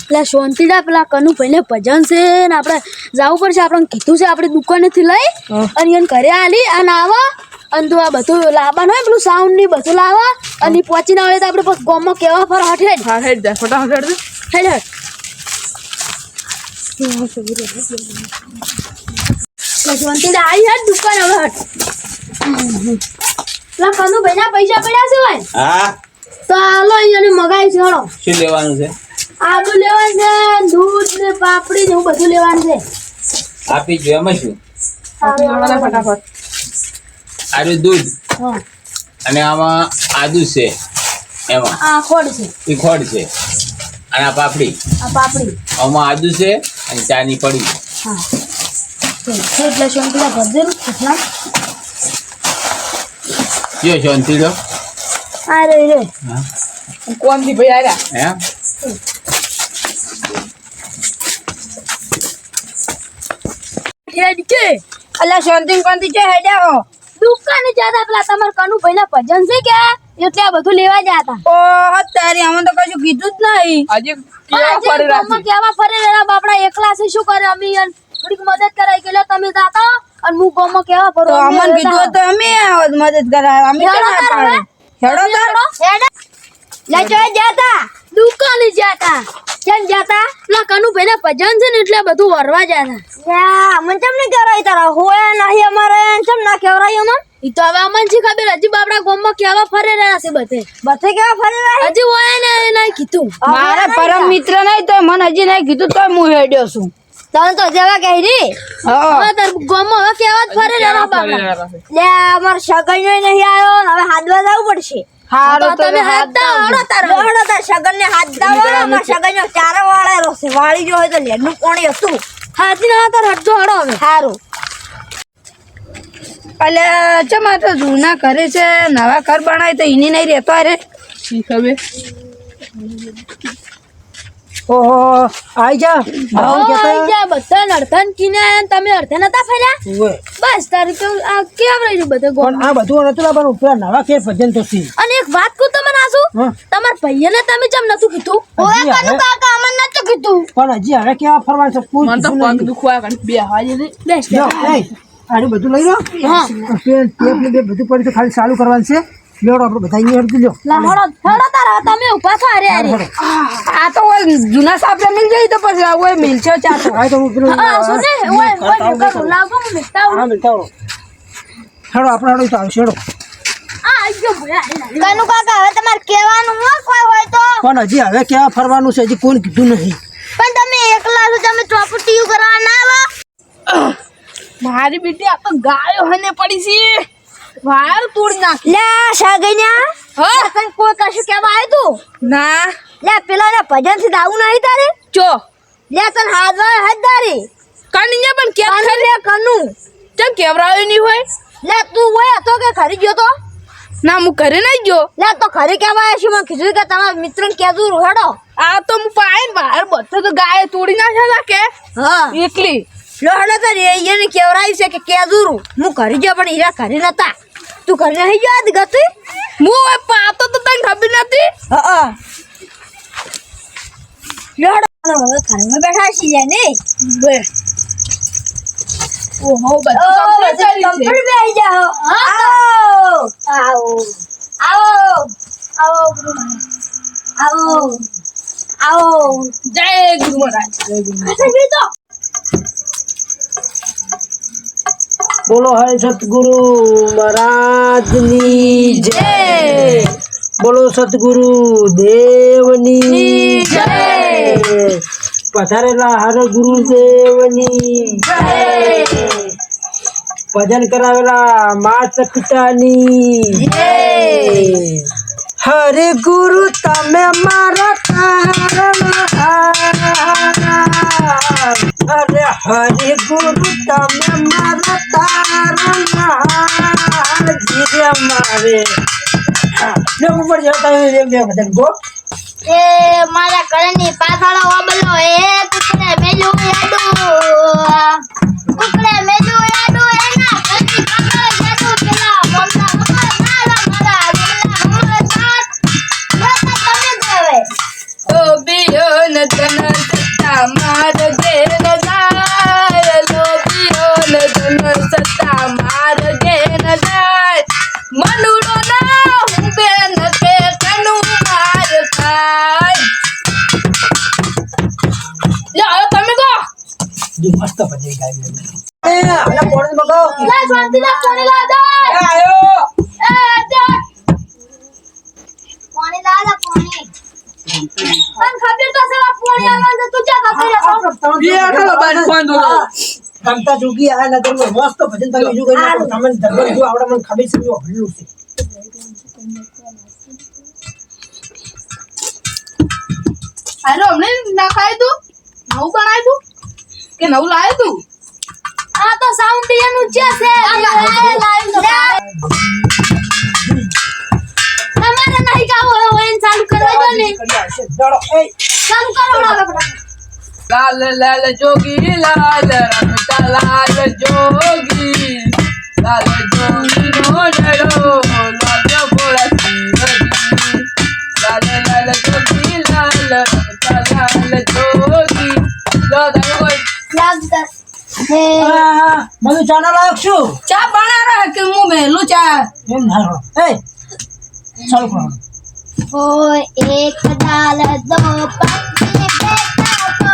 પેલા શાંતિડા પેલા કનુભાઈને ભજન છે ને આપણે જવું પડશે. આપણે કીધું છે આપણે દુકાનેથી લઈ અને એને ઘરે આલી અને આવો અને તો આ બધું લાવવાનું હોય પેલું સાઉન્ડ ની બધું લાવવા અને પહોંચીને આવે તો આપણે પછી ગામમાં કેવા ફર હઠે હા હેડ જા ફટાફટ હેડ હેડ શાંતિડા આવી હેડ દુકાન હવે હટ. પેલા કનુભાઈના પૈસા પડ્યા છે ભાઈ. હા તો હાલો અહીંયા મગાઈ છે. હળો શું લેવાનું છે? આદુ લેવાનું છે, દૂધ ને પાપડી ને એવું બધું લેવાનું છે. આપી જો એમાં શું? ફટાફટ આનું દૂધ હા અને આમાં આદુ છે, એમાં આ ખોડ છે, એ ખોડ છે અને આ પાપડી. આ પાપડી આમાં આદુ છે અને ચાની પડી. હા એટલે શાંતિલા ભરજેલું કેટલા જો શાંતિ લો. આ રે હા કોણથી ભાઈ આવ્યા એમ હેડ કે અલ્યા શાંતિ કોણથી છે હેડ્યા હો દુકાને જતા પેલા તમાર કનુભાઈના ભજન છે કે એટલે આ બધું લેવા જતા. ઓ તારી આમાં તો કશું કીધું જ નહીં આજે કેવા ફરે એના બાપડા એકલા છે શું કરે અમે થોડીક મદદ કરાય કે તમે જાતા અને હું ગામમાં કેવા ફરો તો અમન કીધું તો અમે આવત મદદ કરાય અમે હેડો તાર લે જો જાતા દુકાને જતા કેમ જતા પેલા કનુભાઈના ભજન છે ને એટલે બધું વરવા જતા. યા મન ચમ ને કરાય તારા હોય નહીં અમારે ચમ ના કેવરાય અમન ઈ તો હવે અમન જી ખબર હજી બાપડા ગામમાં કેવા ફરે રહ્યા છે બધે કેવા ફરે રહ્યા હજી હોય ને નહીં કીધું મારા પરમ મિત્ર નહીં તો મને હજી નહીં કીધું તો હું હેડ્યો છું તને તો જેવા કહી રી હવે તાર ગામમાં હવે કેવા જ ફરે રહ્યા બાપડા. લે અમાર સગણનો નહીં આવ્યો હવે હાદવા જવું પડશે. હારો તો તમે હાથ દાવ હળો તાર સગન ને હાથ દાવ અમાર સગન નો ચારો વાળેલો છે વાળી જો હોય તો લેડનું કોણી હતું હાથી ના તાર હટજો હળો હવે સારું. અલ્યા ચમા તો જૂના ઘરે છે નવા ઘર બનાય તો એની નહીં રહેતો અરે શી ખબર. ઓહો આઈ જા બધા અડધન કીને તમે અડધે નતા ફર્યા બસ તારી તો આ કેમ રહ્યું બધે પણ આ બધું નતું લાવવાનું પેલા નવા કે ભજન તો સી. અને એક વાત કહું તમને આસુ તમાર ભાઈને તમે જેમ નતું કીધું ઓએ કનુ કાકા અમને નતું કીધું પણ હજી હવે કેવા ફરવાનું છે કોઈ મને તો પગ દુખવા કાઢ બે હાજે બેસ લો એ આનું બધું લઈ લો હા પેન ટેપ ને બે બધું પડ્યું છે ખાલી ચાલુ કરવાનું છે. લેવડો આપણે બધા અહીંયા હરકી લ્યો લા હળો તારા તમે ઊભા છો અરે અરે આ તો જૂના સાપરે મિલ જાય તો પછી ઓય મિલ છે ચા તો આ તો હું પેલું હા સુને ઓય મુકા લાગો હું મિલતા હા મિલતા હો હેડો આપણે હેડો તો આવશે હેડો. આ આજો ભયા કનુ કાકા હવે તમારે કહેવાનું ન કોઈ હોય તો પણ હજી હવે કેવા ફરવાનું છે હજી કોઈ કીધું નહીં. પણ તમે એકલા છો તમે ચોપટીયું કરવા ના આવો. મારી બેટી આ તો ગાયો હને પડી છે વાર તોડી નાખ લે સાગણ્યા હા તને કોઈ કશું કેવા આવ્યું તું ના લે પેલા ને ભજન થી દાવું નહીં તારે ચો લે તને હાજર હદારી કનિયા પણ કેમ કન લે કનુ ચમ કેવરાયો નહીં હોય લે તું હોય હતો કે ખરી ગયો તો ના હું ઘરે નહીં ગયો લે તો ખરી કેવા આવ્યા છે મને કીધું કે તમારા મિત્ર ને કેજુ હેડો આ તો હું પાઈ બહાર બધો તો ગાય તોડી નાખ્યા કે હા એકલી લો હેડો તો એને કેવરાયું છે કે કેજુ હું ઘરી ગયો પણ હીરા ઘરે નતા તું ઘરે નહીં ગયો આજ ગતી હું પાતો તો તને ખબર નથી હા હેડો હવે ઘરમાં બેઠા છીએ ને બે ઓહો બધું કમ્પ્લીટ કરી છે કમ્પ્લીટ બેહી જાઓ આવો આવો આવો આવો આવો આવો જય ગુરુ મહારાજ જય ગુરુ મહારાજ બોલો હે સતગુરુ મહારાજની જય. બોલો સતગુરુ દેવની જય. પધારેલા હર ગુરુદેવની જય. ભજન કરાવેલા માતા પિતાની જય. હરે ગુરુ તમે મારા તારણહાર. અરે હરે ગુરુ તમે મારા તારણહાર. જીરે મારે ને ઉપર જતા એમ બે ભજન ગો એ મારા ઘરની પાછળ ઓબલો એ કુકડે મેલું યાડું એના ઘરની પાછળ યાડું પેલા બોલના મારા મારા મારા તમે દેવે ઓ બિયો ન તન ગમતા ચૂકી આ નગરમાં મસ્ત ભજન તમે બીજું કઈ નાખો તમને ધર્મ જો આવડે મને ખબર છે હું ભરેલું છે અરે હમણે નાખાય તું નવું બનાય તું કે નવું લાય તું આ તો સાઉન્ડ નું છે તમારે નહીં ગાવો હોય એને ચાલુ કરવા દો ને ચાલો એ ચાલુ કરો આપણે લાલ લાલ જોગી લાલ રમતા લાલ જોગી લાલ જોગી નો ડરો લાલ ભોળા શિવજી લાલ લાલ જોગી લાલ રમતા લાલ જોગી લો દરવાજ મને ચાના લાયક છું ચા બના કે હું મેલું ચા એમ ના એ ચાલો કરો ओ एक डाल दो पत्ते बेटा को